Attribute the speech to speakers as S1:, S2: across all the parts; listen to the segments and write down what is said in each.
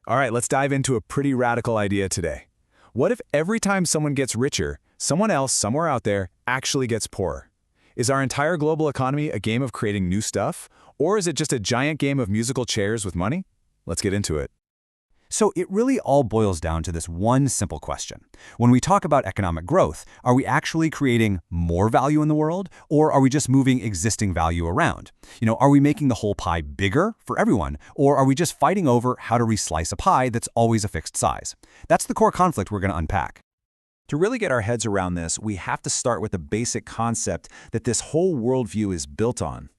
S1: All right, let's dive into a pretty radical idea today. What if every time someone gets richer, someone else somewhere out there actually gets poorer? Is our entire global economy a game of creating new stuff? Or is it just a giant game of musical chairs with money? Let's get into it.
S2: So it really all boils down to this one simple question. When we talk about economic growth, are we actually creating more value in the world, or are we just moving existing value around? Are we making the whole pie bigger for everyone, or are we just fighting over how to reslice a pie that's always a fixed size? That's the core conflict we're going to unpack.
S3: To really get our heads around this, we have to start with the basic concept that this whole worldview is built on.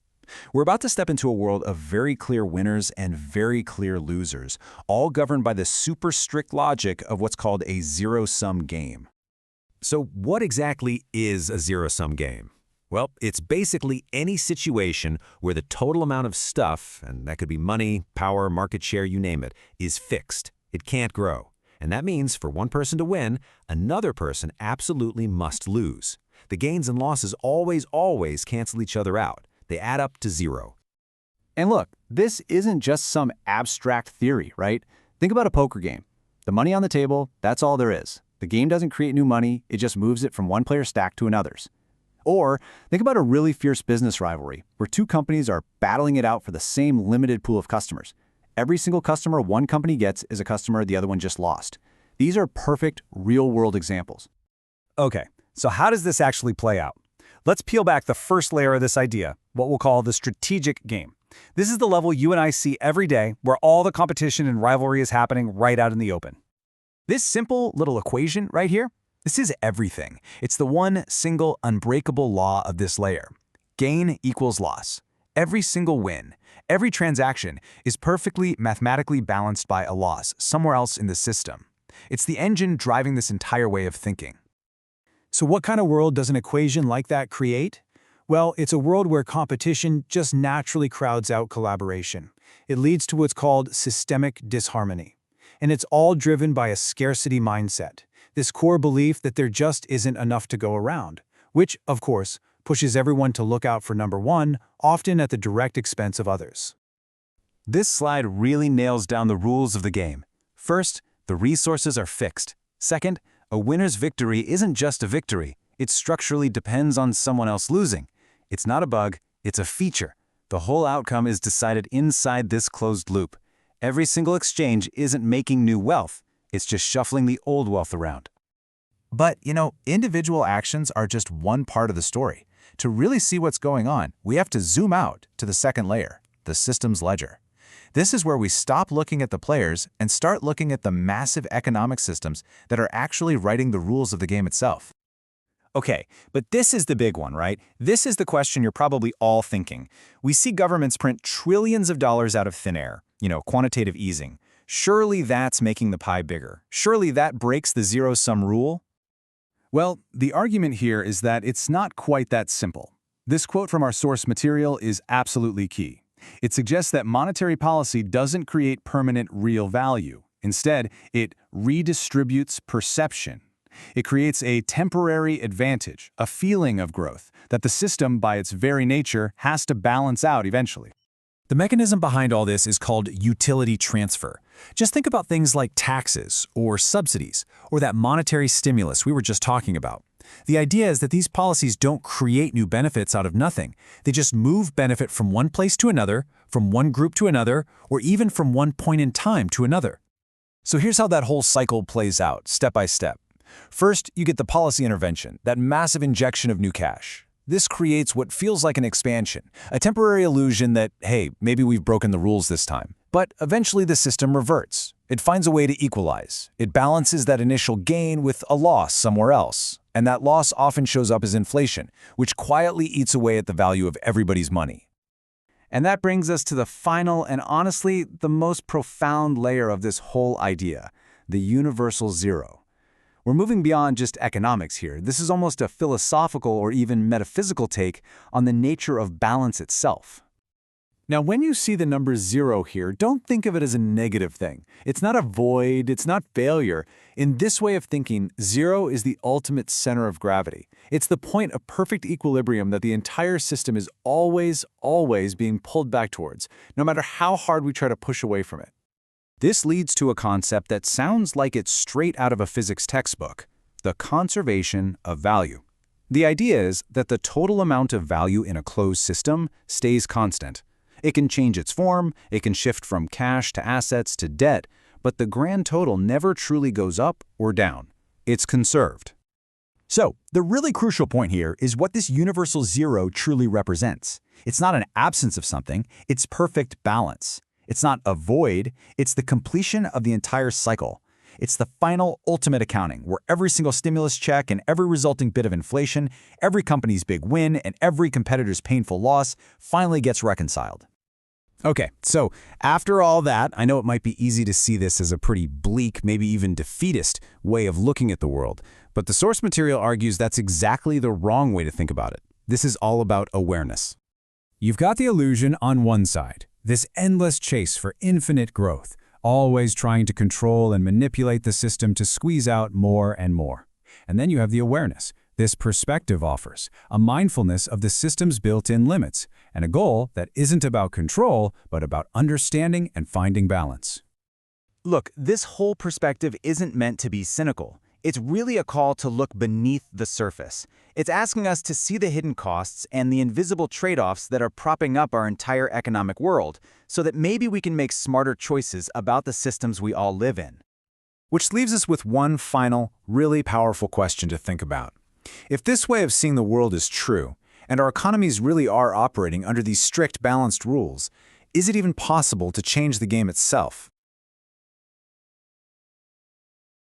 S3: We're about to step into a world of very clear winners and very clear losers, all governed by the super strict logic of what's called a zero-sum game.
S4: So what exactly is a zero-sum game? Well, it's basically any situation where the total amount of stuff, and that could be money, power, market share, you name it, is fixed. It can't grow. And that means for one person to win, another person absolutely must lose. The gains and losses always cancel each other out. They add up to zero.
S2: And look, this isn't just some abstract theory, right? Think about a poker game. The money on the table, that's all there is. The game doesn't create new money, it just moves it from one player's stack to another's. Or think about a really fierce business rivalry where two companies are battling it out for the same limited pool of customers. Every single customer one company gets is a customer the other one just lost. These are perfect, real-world examples.
S5: Okay, so how does this actually play out? Let's peel back the first layer of this idea, what we'll call the strategic game. This is the level you and I see every day where all the competition and rivalry is happening right out in the open. This simple little equation right here, this is everything. It's the one single unbreakable law of this layer. Gain equals loss. Every single win, every transaction is perfectly mathematically balanced by a loss somewhere else in the system. It's the engine driving this entire way of thinking. So what kind of world does an equation like that create? Well, it's a world where competition just naturally crowds out collaboration. It leads to what's called systemic disharmony. And it's all driven by a scarcity mindset, this core belief that there just isn't enough to go around, which, of course, pushes everyone to look out for number one, often at the direct expense of others.
S3: This slide really nails down the rules of the game. First, the resources are fixed. Second, a winner's victory isn't just a victory. It structurally depends on someone else losing. It's not a bug, it's a feature. The whole outcome is decided inside this closed loop. Every single exchange isn't making new wealth. It's just shuffling the old wealth around. But, individual actions are just one part of the story. To really see what's going on, we have to zoom out to the second layer, the system's ledger. This is where we stop looking at the players and start looking at the massive economic systems that are actually writing the rules of the game itself.
S5: Okay, but this is the big one, right? This is the question you're probably all thinking. We see governments print trillions of dollars out of thin air, quantitative easing. Surely that's making the pie bigger. Surely that breaks the zero-sum rule? Well, the argument here is that it's not quite that simple. This quote from our source material is absolutely key. It suggests that monetary policy doesn't create permanent real value. Instead, it redistributes perception. It creates a temporary advantage, a feeling of growth, that the system, by its very nature, has to balance out eventually. The mechanism behind all this is called utility transfer. Just think about things like taxes or subsidies, or that monetary stimulus we were just talking about. The idea is that these policies don't create new benefits out of nothing. They just move benefit from one place to another, from one group to another, or even from one point in time to another. So here's how that whole cycle plays out, step by step. First, you get the policy intervention, that massive injection of new cash. This creates what feels like an expansion, a temporary illusion that, hey, maybe we've broken the rules this time. But eventually the system reverts. It finds a way to equalize. It balances that initial gain with a loss somewhere else. And that loss often shows up as inflation, which quietly eats away at the value of everybody's money. And that brings us to the final and honestly the most profound layer of this whole idea, the universal zero. We're moving beyond just economics here. This is almost a philosophical or even metaphysical take on the nature of balance itself. Now, when you see the number zero here, don't think of it as a negative thing. It's not a void, it's not failure. In this way of thinking, zero is the ultimate center of gravity. It's the point of perfect equilibrium that the entire system is always being pulled back towards, no matter how hard we try to push away from it.
S2: This leads to a concept that sounds like it's straight out of a physics textbook: the conservation of value. The idea is that the total amount of value in a closed system stays constant. It can change its form, it can shift from cash to assets to debt, but the grand total never truly goes up or down. It's conserved.
S5: So, the really crucial point here is what this universal zero truly represents. It's not an absence of something, it's perfect balance. It's not a void, it's the completion of the entire cycle. It's the final ultimate accounting, where every single stimulus check and every resulting bit of inflation, every company's big win, and every competitor's painful loss finally gets reconciled.
S3: Okay, so after all that, I know it might be easy to see this as a pretty bleak, maybe even defeatist way of looking at the world, but the source material argues that's exactly the wrong way to think about it. This is all about awareness.
S1: You've got the illusion on one side, this endless chase for infinite growth, always trying to control and manipulate the system to squeeze out more and more. And then you have the awareness. This perspective offers a mindfulness of the system's built-in limits and a goal that isn't about control, but about understanding and finding balance.
S2: Look, this whole perspective isn't meant to be cynical. It's really a call to look beneath the surface. It's asking us to see the hidden costs and the invisible trade-offs that are propping up our entire economic world, so that maybe we can make smarter choices about the systems we all live in.
S1: Which leaves us with one final, really powerful question to think about. If this way of seeing the world is true, and our economies really are operating under these strict, balanced rules, is it even possible to change the game itself?